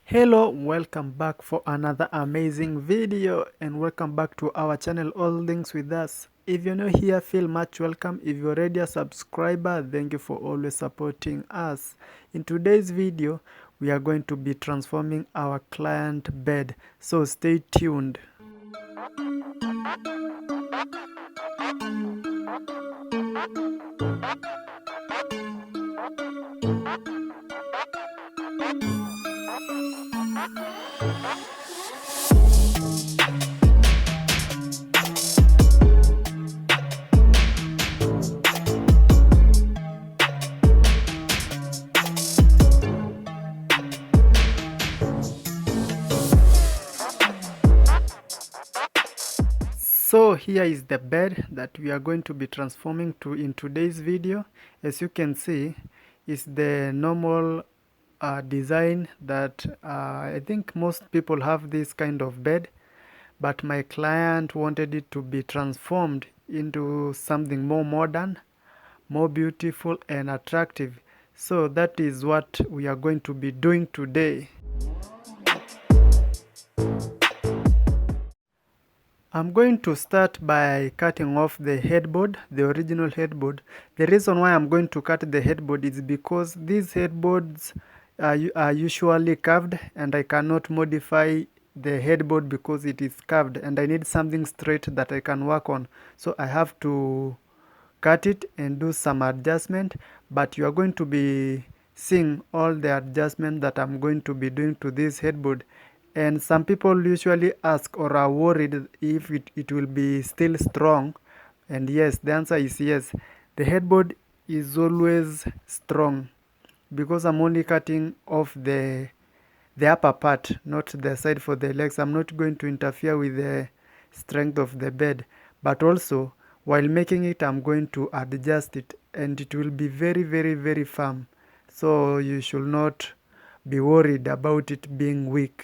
Hello, welcome back for another amazing video and welcome back to our channel All Things With Us. If you're new here, feel much welcome. If you're already a subscriber, thank you for always supporting us. In today's video, we are going to be transforming our client bed, so stay tuned. So here is the bed that we are going to be transforming to in today's video. As you can see, is the normal design that I think most people have this kind of bed, but my client wanted it to be transformed into something more modern, more beautiful and attractive. So that is what we are going to be doing today. I'm going to start by cutting off the headboard, the original headboard. The reason why I'm going to cut the headboard is because these headboards are usually curved and I cannot modify the headboard because it is curved and I need something straight that I can work on. So I have to cut it and do some adjustment, but you are going to be seeing all the adjustment that I'm going to be doing to this headboard. And some people usually ask or are worried if it will be still strong. And yes, the answer is yes. The headboard is always strong because I'm only cutting off the upper part, not the side for the legs. I'm not going to interfere with the strength of the bed, but also while making it, I'm going to adjust it and it will be very, very, very firm. So you should not be worried about it being weak.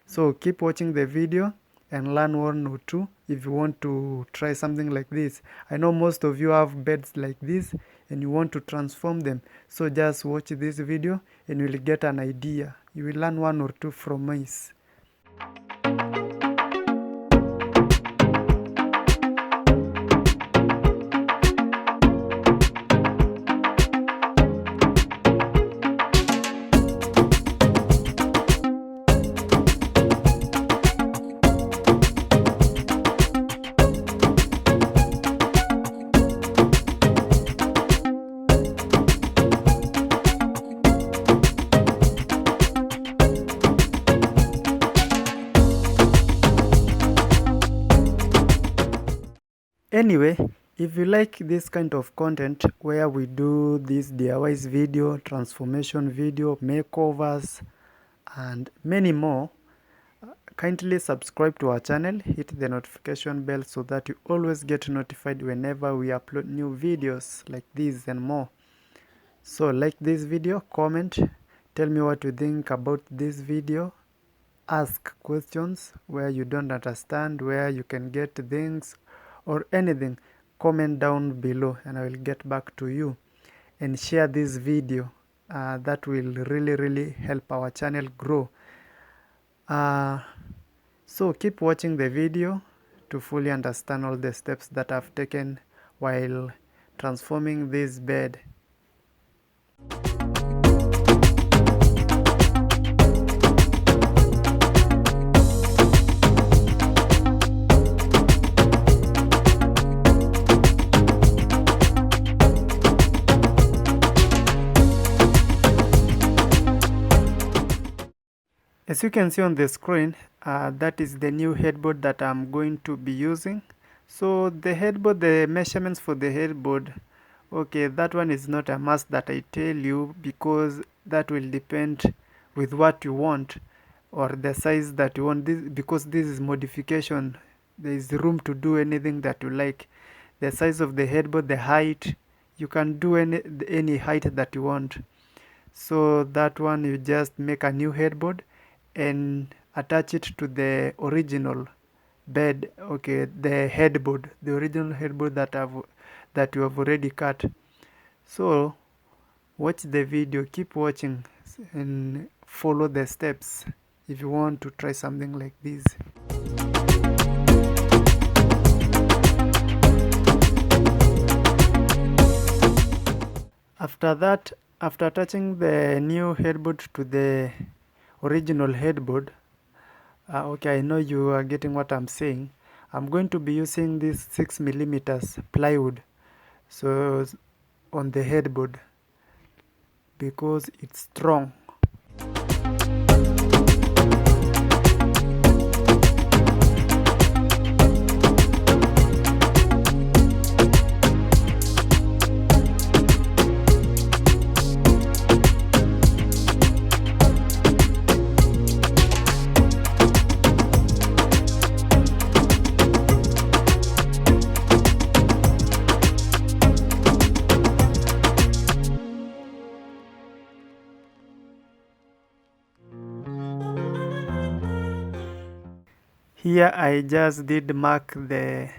So keep watching the video and learn one or two if you want to try something like this. I know most of you have beds like this and you want to transform them. So just watch this video and you will get an idea. You will learn one or two from us. Anyway, if you like this kind of content where we do this DIYs video, transformation video, makeovers, and many more, kindly subscribe to our channel, hit the notification bell so that you always get notified whenever we upload new videos like this and more. So like this video, comment, tell me what you think about this video, ask questions where you don't understand, where you can get things or anything. Comment down below and I will get back to you, and share this video. That will really help our channel grow. So keep watching the video to fully understand all the steps that I've taken while transforming this bed. As you can see on the screen, that is the new headboard that I'm going to be using. So the headboard, the measurements for the headboard, okay, that one is not a must that I tell you because that will depend with what you want or the size that you want. Because this is modification, there is room to do anything that you like. The size of the headboard, the height, you can do any height that you want. So that one, you just make a new headboard and attach it to the original bed, okay, the headboard, the original headboard that you have already cut. So watch the video, keep watching and follow the steps if you want to try something like this. After that, after attaching the new headboard to the original headboard, okay, I know you are getting what I'm saying. I'm going to be using this 6mm plywood so on the headboard because it's strong. Here I just did mark the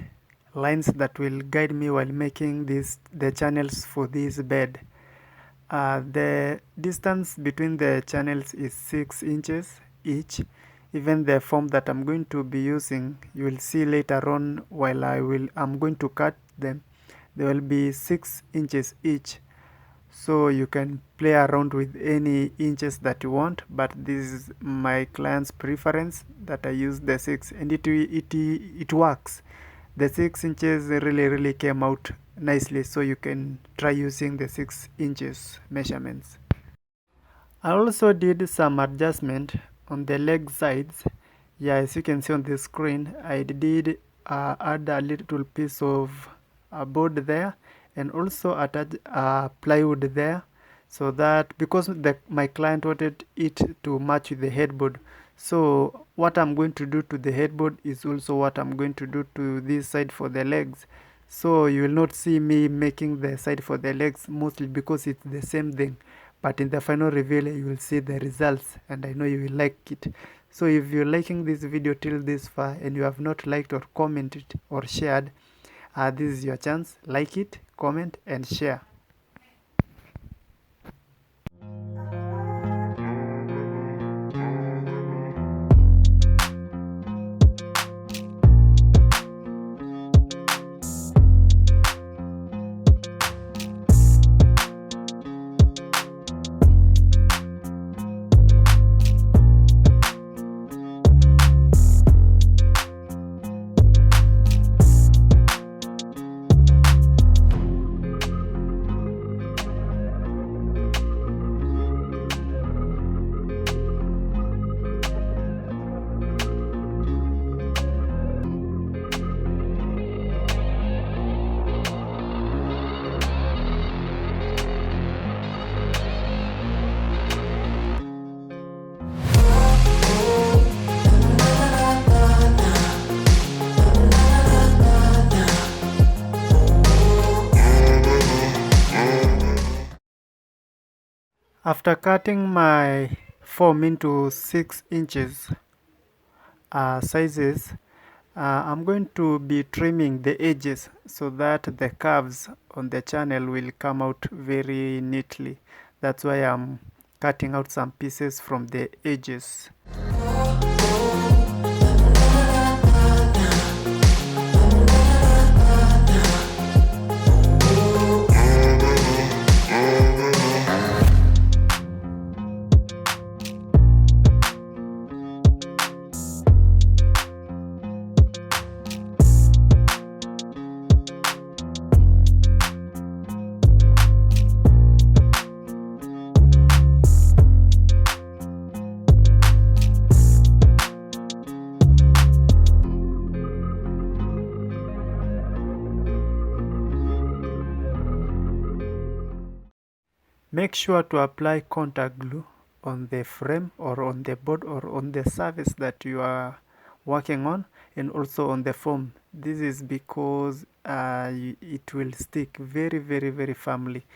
lines that will guide me while making the channels for this bed. The distance between the channels is 6 inches each. Even the form that I'm going to be using, you will see later on while I'm going to cut them, there will be 6 inches each. So you can play around with any inches that you want, but this is my client's preference that I use the 6, and it works. The 6 inches really came out nicely, so you can try using the 6 inches measurements. I also did some adjustment on the leg sides. Yeah, as you can see on the screen, I did add a little piece of board there and also attach plywood there, so that because my client wanted it to match with the headboard, so what I'm going to do to the headboard is also what I'm going to do to this side for the legs. So you will not see me making the side for the legs mostly because it's the same thing, but in the final reveal you will see the results, and I know you will like it. So if you're liking this video till this far and you have not liked or commented or shared, this is your chance. Like it, comment and share. After cutting my form into 6 inches sizes, I'm going to be trimming the edges so that the curves on the channel will come out very neatly. That's why I'm cutting out some pieces from the edges. Make sure to apply contact glue on the frame or on the board or on the surface that you are working on, and also on the foam. This is because it will stick very firmly.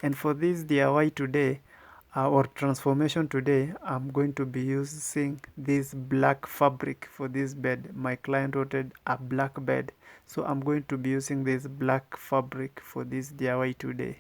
And for this DIY today or transformation today, I'm going to be using this black fabric for this bed. My client ordered a black bed, so I'm going to be using this black fabric for this DIY today.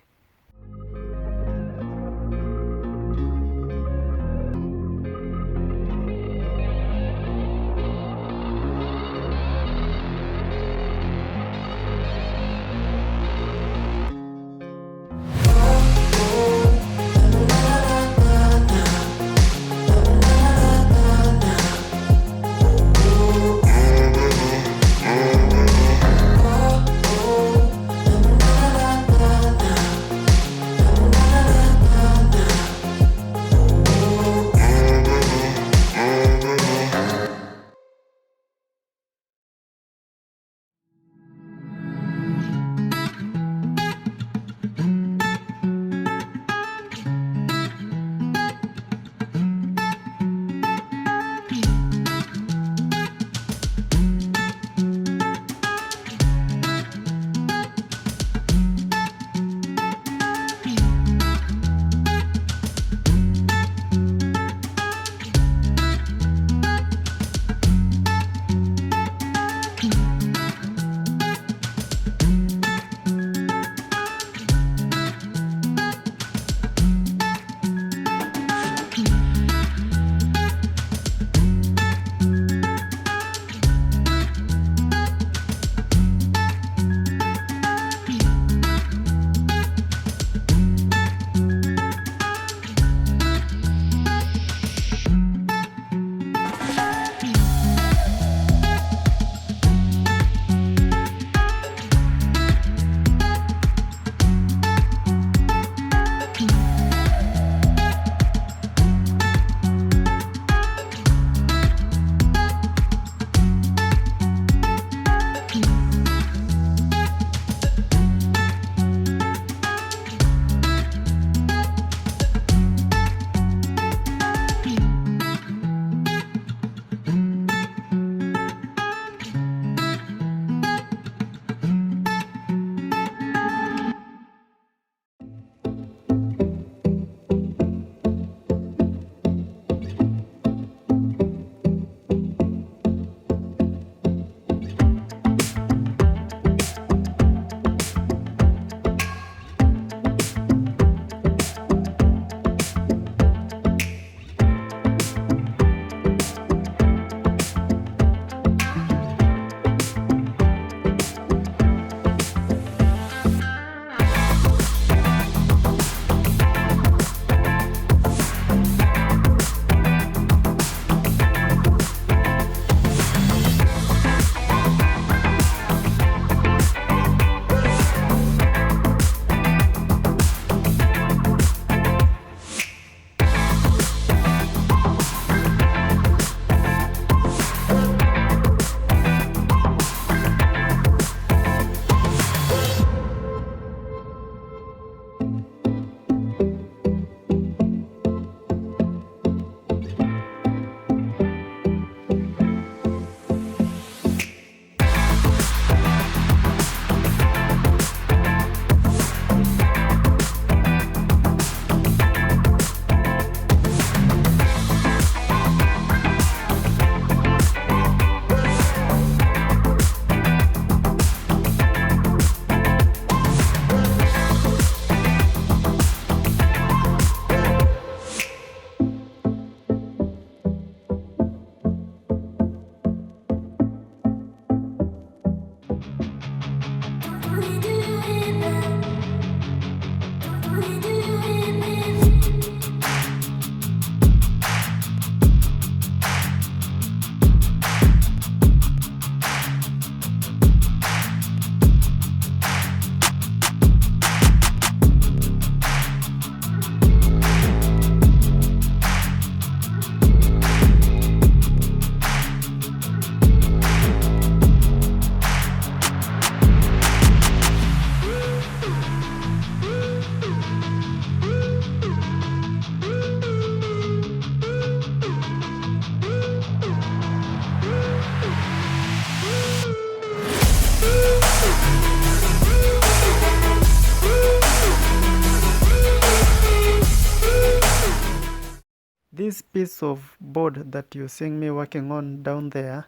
this piece of board that you're seeing me working on down there,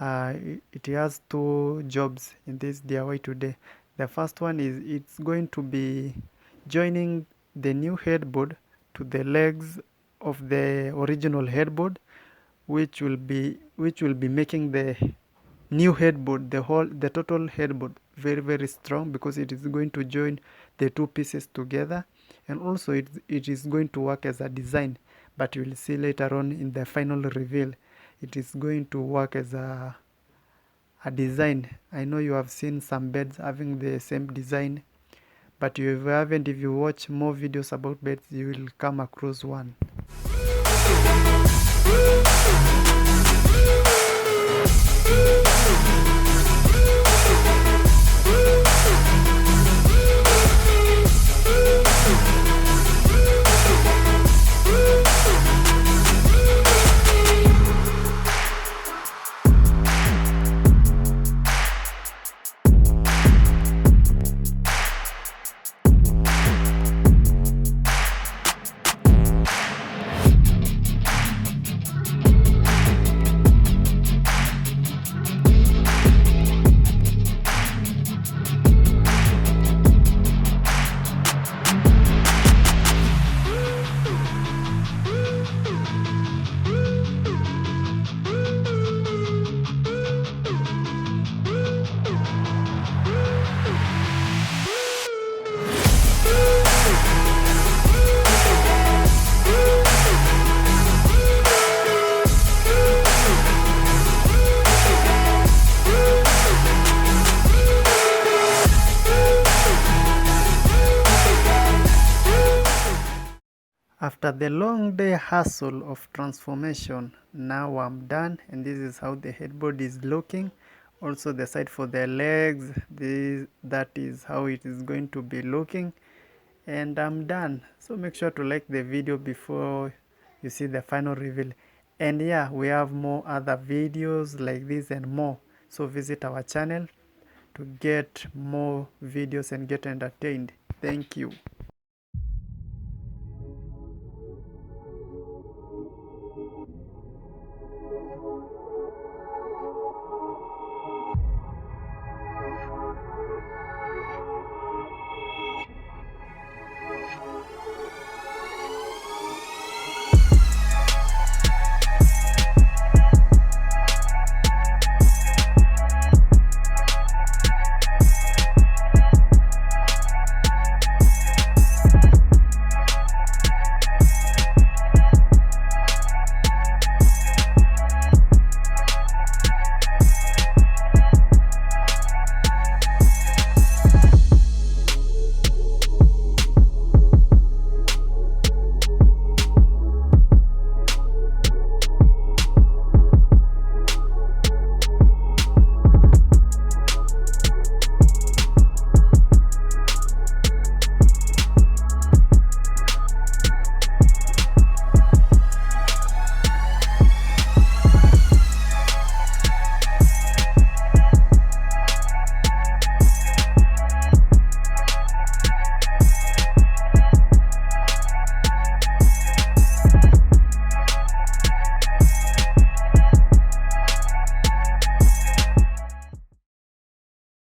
it has two jobs in this DIY today. The first one is it's going to be joining the new headboard to the legs of the original headboard, which will be making the new headboard, the total headboard, very strong, because it is going to join the two pieces together. And also it is going to work as a design, but you will see later on in the final reveal it is going to work as a design. I know you have seen some beds having the same design, but if you haven't, if you watch more videos about beds, you will come across one. After the long day hustle of transformation, now I'm done, and this is how the headboard is looking. Also the side for the legs, that is how it is going to be looking, and I'm done. So make sure to like the video before you see the final reveal. And yeah, we have more other videos like this and more, so visit our channel to get more videos and get entertained. Thank you.